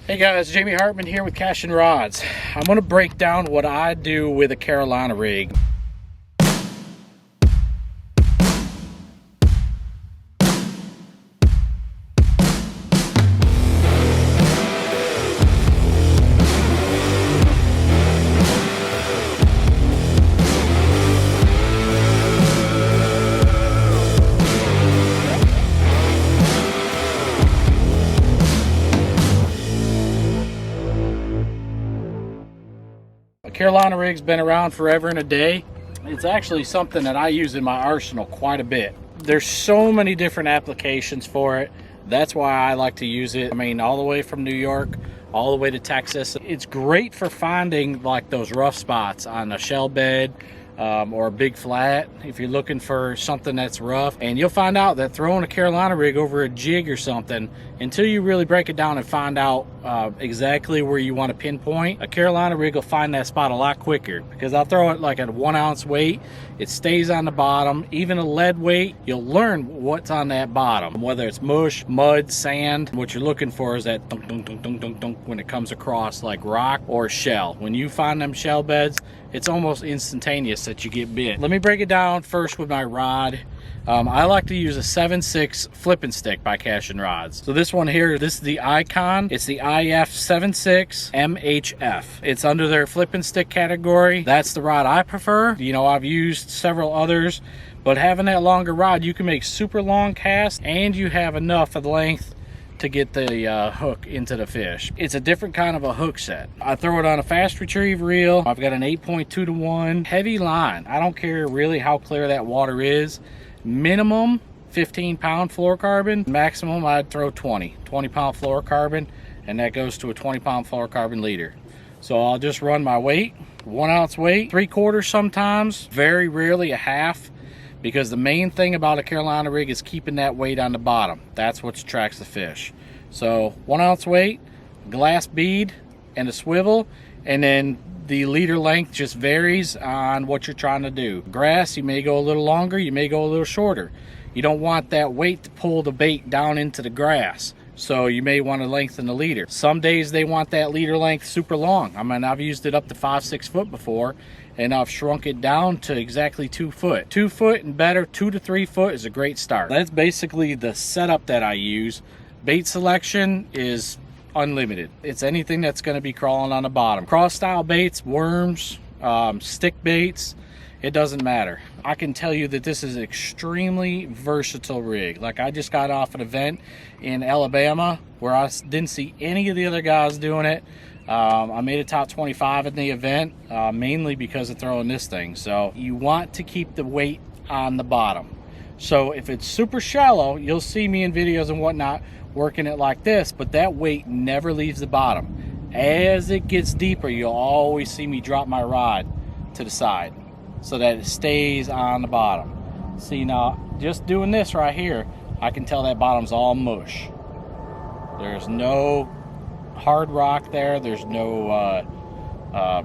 Hey guys, Jamie Hartman here with Cashion Rods. I'm going to break down what I do with a Carolina rig. A Carolina rig's been around forever and a day. It's actually something that I use in my arsenal quite a bit. There's so many different applications for it. That's why I like to use it. I mean, all the way from New York, all the way to Texas. It's great for finding like those rough spots on a shell bed or a big flat if you're looking for something that's rough. And you'll find out that throwing a Carolina rig over a jig or something, until you really break it down and find out exactly where you want to pinpoint, a Carolina rig will find that spot a lot quicker, because I'll throw it like at a 1 ounce weight. It stays on the bottom. Even a lead weight, you'll learn what's on that bottom, whether it's mush, mud, sand. What you're looking for is that dunk, dunk, dunk, dunk, dunk, dunk when it comes across like rock or shell. When you find them shell beds, it's almost instantaneous that you get bit. Let me break it down first with my rod. I like to use a 7.6 flipping stick by Cashion Rods. So this one here, this is the Icon. It's the IF 7.6 MHF. It's under their flipping stick category. That's the rod I prefer. You know, I've used several others, but having that longer rod, you can make super long casts, and you have enough of the length to get the hook into the fish. It's a different kind of a hook set. I throw it on a fast retrieve reel. I've got an 8.2 to 1 heavy line. I don't care really how clear that water is. Minimum 15-pound fluorocarbon. Maximum I'd throw 20-pound fluorocarbon, and that goes to a 20-pound fluorocarbon leader. So I'll just run my weight, 1 ounce weight, 3/4 sometimes, very rarely a half, because the main thing about a Carolina rig is keeping that weight on the bottom. That's what attracts the fish. So 1 ounce weight, glass bead, and a swivel, and then the leader length just varies on what you're trying to do. Grass, you may go a little longer, you may go a little shorter. You don't want that weight to pull the bait down into the grass, so you may want to lengthen the leader. Some days they want that leader length super long. I mean, I've used it up to 5-6 foot before, and I've shrunk it down to exactly 2 foot. 2 foot and better, 2 to 3 foot is a great start. That's basically the setup that I use. Bait selection is unlimited. It's anything that's going to be crawling on the bottom. Cross style baits, worms, stick baits, it doesn't matter. I can tell you that this is an extremely versatile rig. Like, I just got off an event in Alabama where I didn't see any of the other guys doing it. I made a top 25 in the event, mainly because of throwing this thing. So you want to keep the weight on the bottom. So if it's super shallow, you'll see me in videos and whatnot working it like this, but that weight never leaves the bottom. As it gets deeper, you'll always see me drop my rod to the side so that it stays on the bottom. See, now just doing this right here, I can tell that bottom's all mush. There's no hard rock there, there's no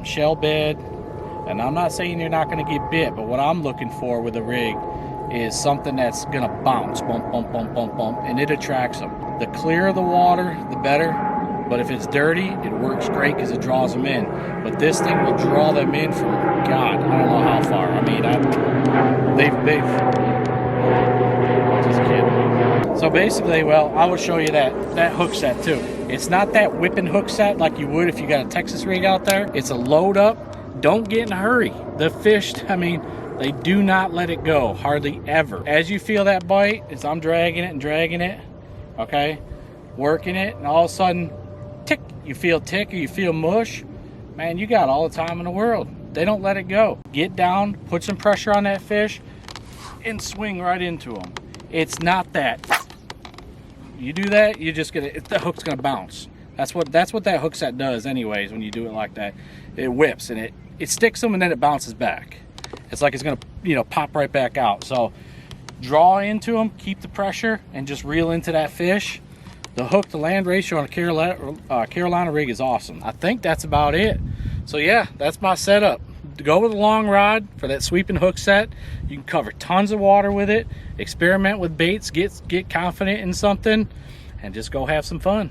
shell bed, and I'm not saying you're not going to get bit, but what I'm looking for with a rig is something that's gonna bounce, bump, bump, bump, bump, bump, and it attracts them. The clearer the water, the better. But if it's dirty, it works great because it draws them in. But this thing will draw them in from, God, I don't know how far. I mean, they've just kidding. So basically, well, I will show you that hook set too. It's not that whipping hook set like you would if you got a Texas rig out there. It's a load up. Don't get in a hurry. The fish, I mean, they do not let it go, hardly ever. As you feel that bite, as I'm dragging it, okay, working it, and all of a sudden, tick, you feel tick or you feel mush, man, you got all the time in the world. They don't let it go. Get down, put some pressure on that fish, and swing right into them. It's not that. You do that, you're just gonna, the hook's gonna bounce. That's what that hook set does anyways when you do it like that. It whips and it sticks them and then it bounces back. It's like it's gonna, you know, pop right back out. So draw into them, keep the pressure, and just reel into that fish. The hook to land ratio on a Carolina rig is awesome. I think that's about it. So yeah, that's my setup. Go with a long rod for that sweeping hook set. You can cover tons of water with it. Experiment with baits, get confident in something, and just go have some fun.